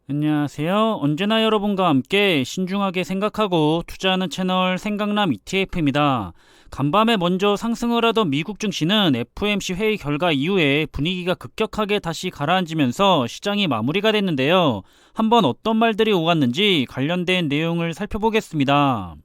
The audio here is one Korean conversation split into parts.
안녕하세요. 언제나 여러분과 함께 신중하게 생각하고 투자하는 채널 생강남 ETF입니다. 간밤에 먼저 상승을 하던 미국 증시는 FOMC 회의 결과 이후에 분위기가 급격하게 다시 가라앉으면서 시장이 마무리가 됐는데요. 한번 어떤 말들이 오갔는지 관련된 내용을 살펴보겠습니다.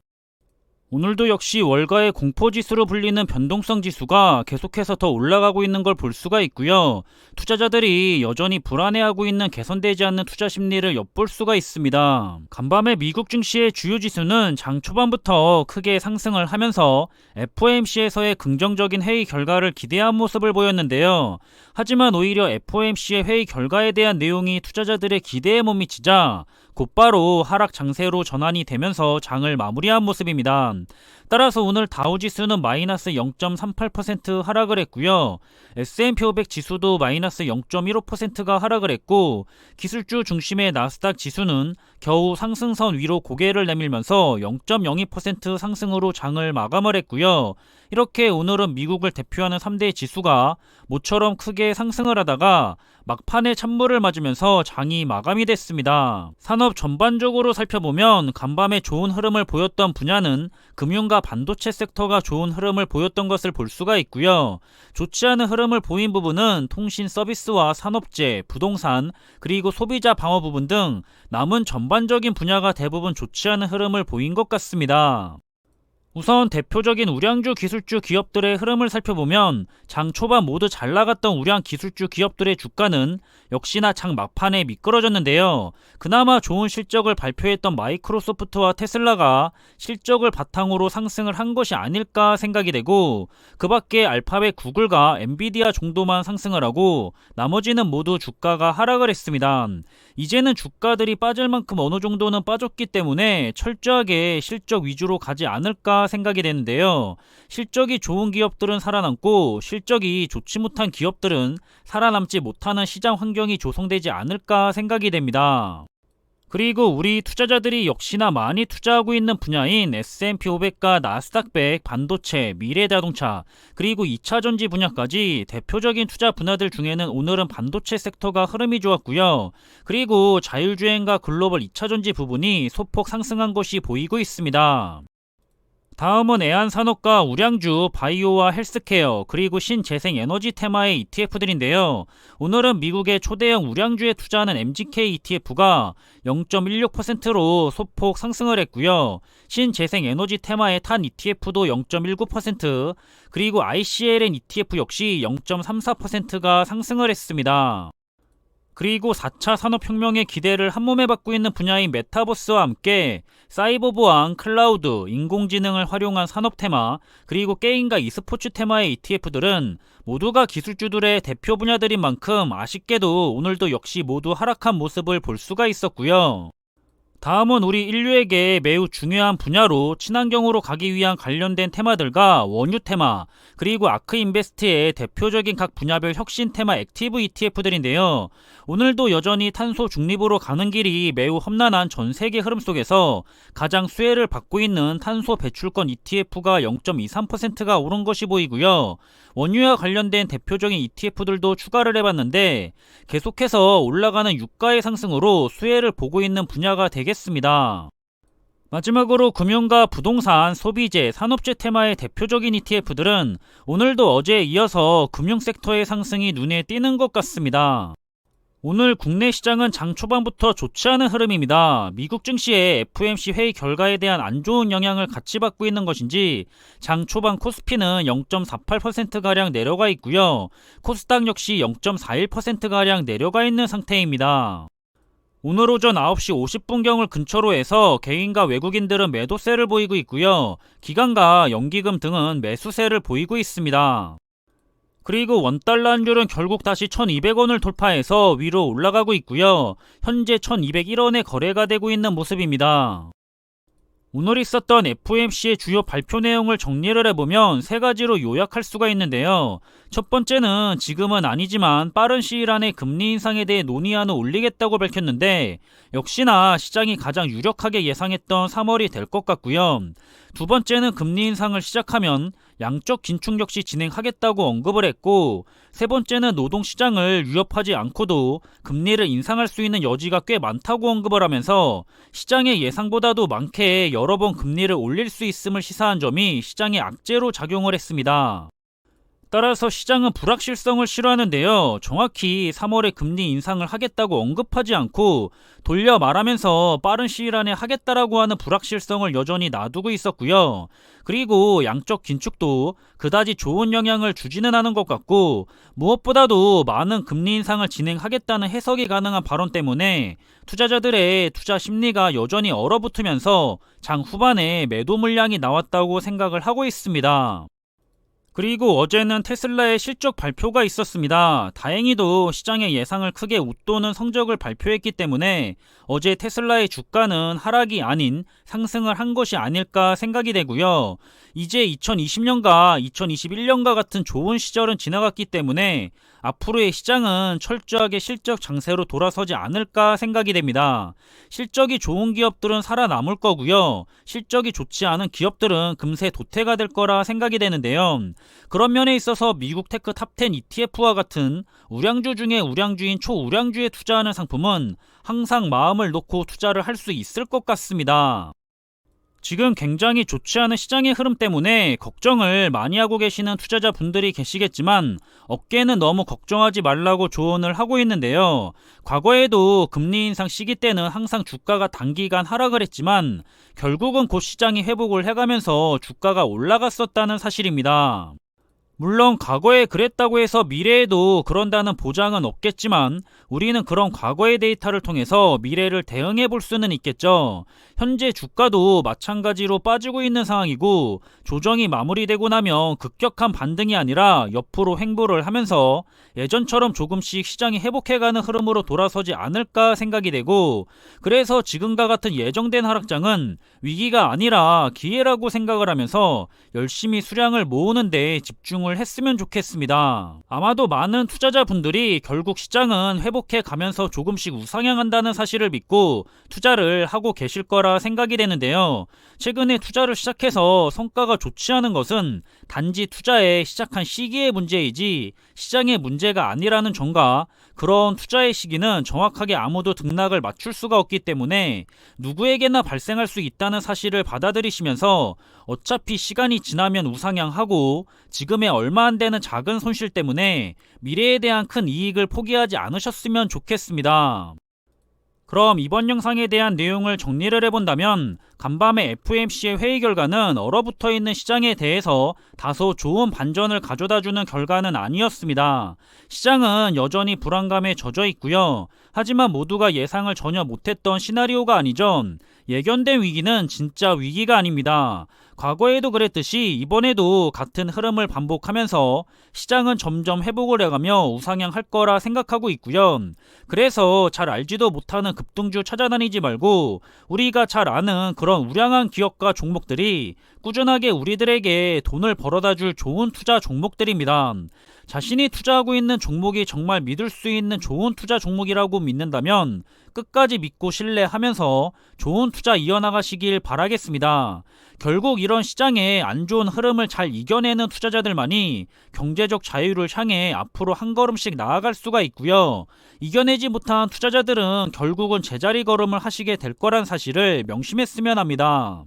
오늘도 역시 월가의 공포지수로 불리는 변동성 지수가 계속해서 더 올라가고 있는 걸 볼 수가 있고요. 투자자들이 여전히 불안해하고 있는 개선되지 않는 투자 심리를 엿볼 수가 있습니다. 간밤에 미국 증시의 주요 지수는 장 초반부터 크게 상승을 하면서 FOMC에서의 긍정적인 회의 결과를 기대한 모습을 보였는데요. 하지만 오히려 FOMC의 회의 결과에 대한 내용이 투자자들의 기대에 못 미치자 곧바로 하락 장세로 전환이 되면서 장을 마무리한 모습입니다. 따라서 오늘 다우지수는 마이너스 0.38% 하락을 했고요. S&P 500 지수도 마이너스 0.15%가 하락을 했고, 기술주 중심의 나스닥 지수는 겨우 상승선 위로 고개를 내밀면서 0.02% 상승으로 장을 마감을 했고요. 이렇게 오늘은 미국을 대표하는 3대 지수가 모처럼 크게 상승을 하다가 막판에 찬물을 맞으면서 장이 마감이 됐습니다. 산업 전반적으로 살펴보면 간밤에 좋은 흐름을 보였던 분야는 금융과 반도체 섹터가 좋은 흐름을 보였던 것을 볼 수가 있고요. 좋지 않은 흐름을 보인 부분은 통신 서비스와 산업재, 부동산, 그리고 소비자 방어 부분 등 남은 전반적인 분야가 대부분 좋지 않은 흐름을 보인 것 같습니다. 우선 대표적인 우량주 기술주 기업들의 흐름을 살펴보면 장 초반 모두 잘 나갔던 우량 기술주 기업들의 주가는 역시나 장 막판에 미끄러졌는데요. 그나마 좋은 실적을 발표했던 마이크로소프트와 테슬라가 실적을 바탕으로 상승을 한 것이 아닐까 생각이 되고, 그 밖에 알파벳 구글과 엔비디아 정도만 상승을 하고 나머지는 모두 주가가 하락을 했습니다. 이제는 주가들이 빠질 만큼 어느 정도는 빠졌기 때문에 철저하게 실적 위주로 가지 않을까 생각이 되는데요. 실적이 좋은 기업들은 살아남고 실적이 좋지 못한 기업들은 살아남지 못하는 시장 환경이 조성되지 않을까 생각이 됩니다. 그리고 우리 투자자들이 역시나 많이 투자하고 있는 분야인 S&P 500과 나스닥 100, 반도체, 미래자동차, 그리고 2차전지 분야까지 대표적인 투자 분야들 중에는 오늘은 반도체 섹터가 흐름이 좋았고요. 그리고 자율주행과 글로벌 2차전지 부분이 소폭 상승한 것이 보이고 있습니다. 다음은 애안산업과 우량주, 바이오와 헬스케어, 그리고 신재생에너지 테마의 ETF들인데요. 오늘은 미국의 초대형 우량주에 투자하는 MGK ETF가 0.16%로 소폭 상승을 했고요. 신재생에너지 테마의 탄 ETF도 0.19%, 그리고 ICLN ETF 역시 0.34%가 상승을 했습니다. 그리고 4차 산업혁명의 기대를 한몸에 받고 있는 분야인 메타버스와 함께 사이버 보안, 클라우드, 인공지능을 활용한 산업 테마, 그리고 게임과 e스포츠 테마의 ETF들은 모두가 기술주들의 대표 분야들인 만큼 아쉽게도 오늘도 역시 모두 하락한 모습을 볼 수가 있었고요. 다음은 우리 인류에게 매우 중요한 분야로 친환경으로 가기 위한 관련된 테마들과 원유 테마, 그리고 아크인베스트의 대표적인 각 분야별 혁신 테마 액티브 ETF들인데요. 오늘도 여전히 탄소 중립으로 가는 길이 매우 험난한 전 세계 흐름 속에서 가장 수혜를 받고 있는 탄소 배출권 ETF가 0.23%가 오른 것이 보이고요. 원유와 관련된 대표적인 ETF들도 추가를 해봤는데 계속해서 올라가는 유가의 상승으로 수혜를 보고 있는 분야가 되겠습니다. 마지막으로 금융과 부동산, 소비재, 산업재 테마의 대표적인 ETF들은 오늘도 어제에 이어서 금융섹터의 상승이 눈에 띄는 것 같습니다. 오늘 국내 시장은 장 초반부터 좋지 않은 흐름입니다. 미국 증시의 FOMC 회의 결과에 대한 안 좋은 영향을 같이 받고 있는 것인지 장 초반 코스피는 0.48%가량 내려가 있고요. 코스닥 역시 0.41%가량 내려가 있는 상태입니다. 오늘 오전 9시 50분경을 근처로 해서 개인과 외국인들은 매도세를 보이고 있고요. 기관과 연기금 등은 매수세를 보이고 있습니다. 그리고 원달러 환율은 결국 다시 1200원을 돌파해서 위로 올라가고 있고요. 현재 1201원에 거래가 되고 있는 모습입니다. 오늘 있었던 FOMC의 주요 발표 내용을 정리를 해보면 세 가지로 요약할 수가 있는데요. 첫 번째는 지금은 아니지만 빠른 시일 안에 금리 인상에 대해 논의안을 올리겠다고 밝혔는데 역시나 시장이 가장 유력하게 예상했던 3월이 될 것 같고요. 두 번째는 금리 인상을 시작하면 양적 긴축 역시 진행하겠다고 언급을 했고, 세 번째는 노동시장을 위협하지 않고도 금리를 인상할 수 있는 여지가 꽤 많다고 언급을 하면서 시장의 예상보다도 많게 여러 번 금리를 올릴 수 있음을 시사한 점이 시장에 악재로 작용을 했습니다. 따라서 시장은 불확실성을 싫어하는데요. 정확히 3월에 금리 인상을 하겠다고 언급하지 않고 돌려 말하면서 빠른 시일 안에 하겠다라고 하는 불확실성을 여전히 놔두고 있었고요. 그리고 양적 긴축도 그다지 좋은 영향을 주지는 않은 것 같고, 무엇보다도 많은 금리 인상을 진행하겠다는 해석이 가능한 발언 때문에 투자자들의 투자 심리가 여전히 얼어붙으면서 장 후반에 매도 물량이 나왔다고 생각을 하고 있습니다. 그리고 어제는 테슬라의 실적 발표가 있었습니다. 다행히도 시장의 예상을 크게 웃도는 성적을 발표했기 때문에 어제 테슬라의 주가는 하락이 아닌 상승을 한 것이 아닐까 생각이 되고요. 이제 2020년과 2021년과 같은 좋은 시절은 지나갔기 때문에 앞으로의 시장은 철저하게 실적 장세로 돌아서지 않을까 생각이 됩니다. 실적이 좋은 기업들은 살아남을 거고요. 실적이 좋지 않은 기업들은 금세 도태가 될 거라 생각이 되는데요. 그런 면에 있어서 미국 테크 탑10 ETF와 같은 우량주 중에 우량주인 초우량주에 투자하는 상품은 항상 마음을 놓고 투자를 할 수 있을 것 같습니다. 지금 굉장히 좋지 않은 시장의 흐름 때문에 걱정을 많이 하고 계시는 투자자분들이 계시겠지만 어깨는 너무 걱정하지 말라고 조언을 하고 있는데요. 과거에도 금리 인상 시기 때는 항상 주가가 단기간 하락을 했지만 결국은 곧 시장이 회복을 해가면서 주가가 올라갔었다는 사실입니다. 물론 과거에 그랬다고 해서 미래에도 그런다는 보장은 없겠지만 우리는 그런 과거의 데이터를 통해서 미래를 대응해 볼 수는 있겠죠. 현재 주가도 마찬가지로 빠지고 있는 상황이고, 조정이 마무리되고 나면 급격한 반등이 아니라 옆으로 횡보를 하면서 예전처럼 조금씩 시장이 회복해가는 흐름으로 돌아서지 않을까 생각이 되고, 그래서 지금과 같은 예정된 하락장은 위기가 아니라 기회라고 생각을 하면서 열심히 수량을 모으는 데 집중을 했으면 좋겠습니다. 아마도 많은 투자자분들이 결국 시장은 회복해 가면서 조금씩 우상향한다는 사실을 믿고 투자를 하고 계실 거라 생각이 되는데요. 최근에 투자를 시작해서 성과가 좋지 않은 것은 단지 투자에 시작한 시기의 문제이지 시장의 문제가 아니라는 점과, 그런 투자의 시기는 정확하게 아무도 등락을 맞출 수가 없기 때문에 누구에게나 발생할 수 있다는 사실을 받아들이시면서 어차피 시간이 지나면 우상향하고 지금의 얼마 안 되는 작은 손실 때문에 미래에 대한 큰 이익을 포기하지 않으셨으면 좋겠습니다. 그럼 이번 영상에 대한 내용을 정리를 해본다면, 간밤에 FOMC의 회의 결과는 얼어붙어 있는 시장에 대해서 다소 좋은 반전을 가져다주는 결과는 아니었습니다. 시장은 여전히 불안감에 젖어 있고요. 하지만 모두가 예상을 전혀 못했던 시나리오가 아니죠. 예견된 위기는 진짜 위기가 아닙니다. 과거에도 그랬듯이 이번에도 같은 흐름을 반복하면서 시장은 점점 회복을 해가며 우상향할 거라 생각하고 있고요. 그래서 잘 알지도 못하는 급등주 찾아다니지 말고 우리가 잘 아는 그런 우량한 기업과 종목들이 꾸준하게 우리들에게 돈을 벌어다 줄 좋은 투자 종목들입니다. 자신이 투자하고 있는 종목이 정말 믿을 수 있는 좋은 투자 종목이라고 믿는다면 끝까지 믿고 신뢰하면서 좋은 투자 이어나가시길 바라겠습니다. 결국 이런 시장의 안 좋은 흐름을 잘 이겨내는 투자자들만이 경제적 자유를 향해 앞으로 한 걸음씩 나아갈 수가 있고요. 이겨내지 못한 투자자들은 결국은 제자리 걸음을 하시게 될 거란 사실을 명심했으면 합니다.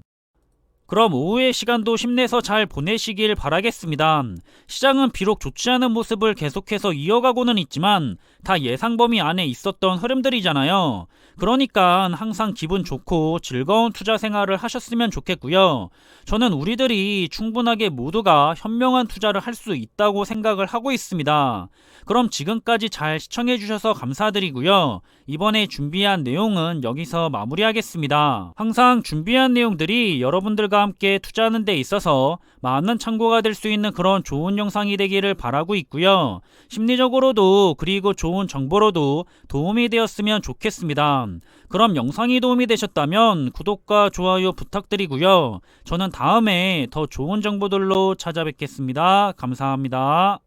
그럼 오후의 시간도 힘내서 잘 보내시길 바라겠습니다. 시장은 비록 좋지 않은 모습을 계속해서 이어가고는 있지만 다 예상 범위 안에 있었던 흐름들이잖아요. 그러니까 항상 기분 좋고 즐거운 투자 생활을 하셨으면 좋겠고요. 저는 우리들이 충분하게 모두가 현명한 투자를 할 수 있다고 생각을 하고 있습니다. 그럼 지금까지 잘 시청해 주셔서 감사드리고요. 이번에 준비한 내용은 여기서 마무리하겠습니다. 항상 준비한 내용들이 여러분들과 함께 투자하는 데 있어서 많은 참고가 될 수 있는 그런 좋은 영상이 되기를 바라고 있고요. 심리적으로도 그리고 좋은 정보로도 도움이 되었으면 좋겠습니다. 그럼 영상이 도움이 되셨다면 구독과 좋아요 부탁드리고요. 저는 다음에 더 좋은 정보들로 찾아뵙겠습니다. 감사합니다.